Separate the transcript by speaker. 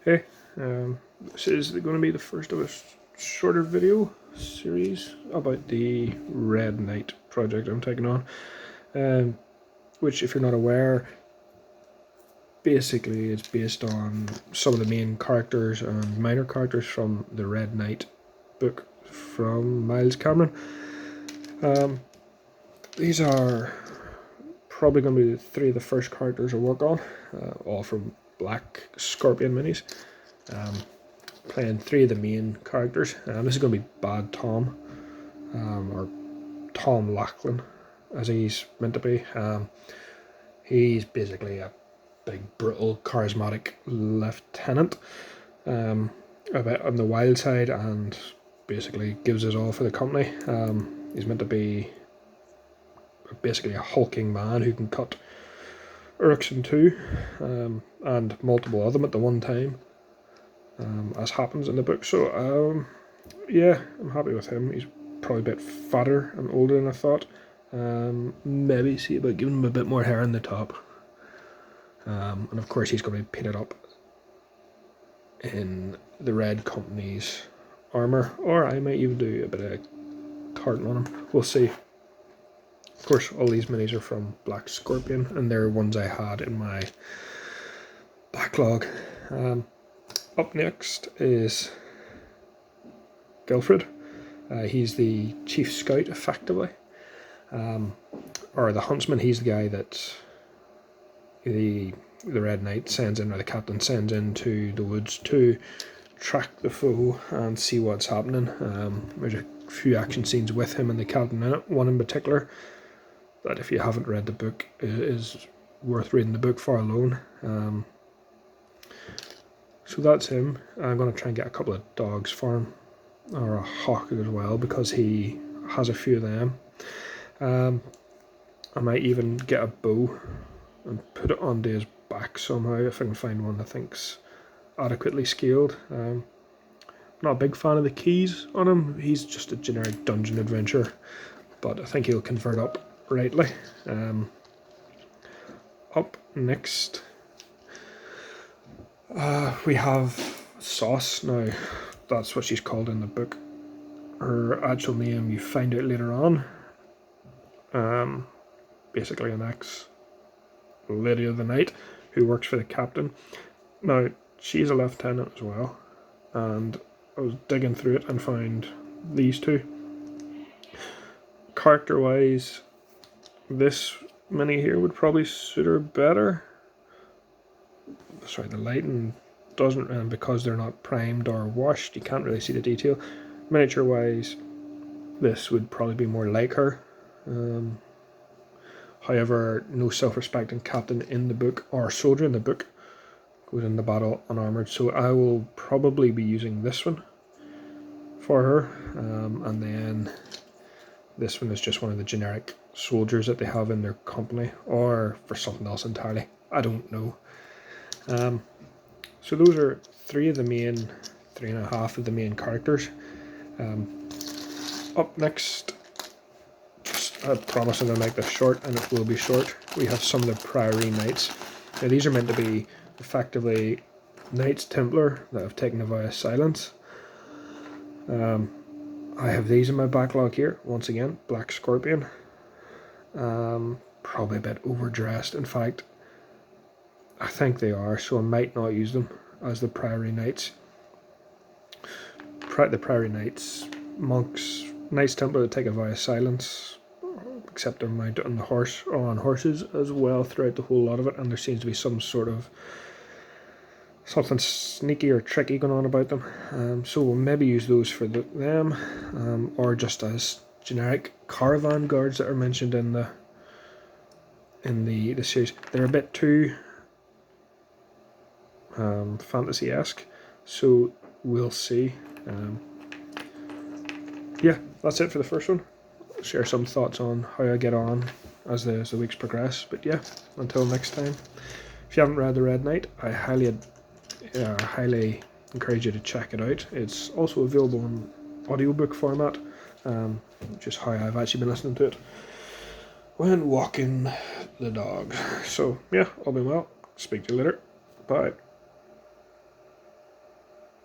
Speaker 1: Hey, this is going to be the first of a shorter video series about the Red Knight project I'm taking on, which, if you're not aware, basically it's based on some of the main characters and minor characters from the Red Knight book from Miles Cameron. These are probably going to be three of the first characters I work on, all from Black Scorpion minis. Playing three of the main characters. This is going to be Bad Tom, or Tom Lachlan, as he's meant to be. He's basically a big, brutal, charismatic lieutenant, a bit on the wild side, and basically gives his all for the company. He's meant to be basically a hulking man who can cut Urks in two, and multiple of them at the one time, as happens in the book. So yeah, I'm happy with him. He's probably a bit fatter and older than I thought. Maybe see about giving him a bit more hair on the top. And of course he's going to be painted up in the Red Company's armour, or I might even do a bit of tartan on him. We'll see. Of course, all these minis are from Black Scorpion, and they're ones I had in my backlog. Up next is Gelfred. He's the chief scout, effectively, or the huntsman. He's the guy that the Red Knight sends in, or the captain sends into the woods to track the foe and see what's happening. There's a few action scenes with him and the captain in it. One in particular that, if you haven't read the book, is worth reading the book for alone. So that's him. I'm going to try and get a couple of dogs for him, or a hawk as well, because he has a few of them. I might even get a bow and put it onto his back somehow, if I can find one that I think's adequately scaled. Not a big fan of the keys on him. He's just a generic dungeon adventurer, but I think he'll convert up rightly. Up next, we have Sauce. Now, that's what she's called in the book. Her actual name you find out later on. Basically an ex-lady of the night who works for the captain. Now, she's a lieutenant as well, and I was digging through it and found these two. Character-wise, this mini here would probably suit her better. Sorry, the lighting doesn't, and because they're not primed or washed, you can't really see the detail. Miniature-wise, this would probably be more like her. However, no self-respecting captain in the book, or soldier in the book, goes into battle unarmoured, so I will probably be using this one for her, and then this one is just one of the generic soldiers that they have in their company, or for something else entirely. I don't know. So those are three and a half of the main characters. Up next, I promise I'm going to make this short, and it will be short. We have some of the Priory Knights. Now, these are meant to be effectively Knights Templar that have taken a vow of silence. I have these in my backlog here. Once again, Black Scorpion. Probably a bit overdressed. In fact, I think they are, so I might not use them as the Priory Knights. The Priory Knights, monks, Knights Templar that take a vow of silence, except they're mounted on horses as well throughout the whole lot of it, and there seems to be some sort of something sneaky or tricky going on about them. So we'll maybe use those for them, or just as generic caravan guards that are mentioned in the series. They're a bit too fantasy-esque, so we'll see. Yeah, that's it for the first one. Share some thoughts on how I get on as the weeks progress. But yeah, until next time, if you haven't read The Red Knight, I highly encourage you to check it out. It's also available in audiobook format, which is how I've actually been listening to it when walking the dog. So yeah, all been well. Speak to you later. Bye.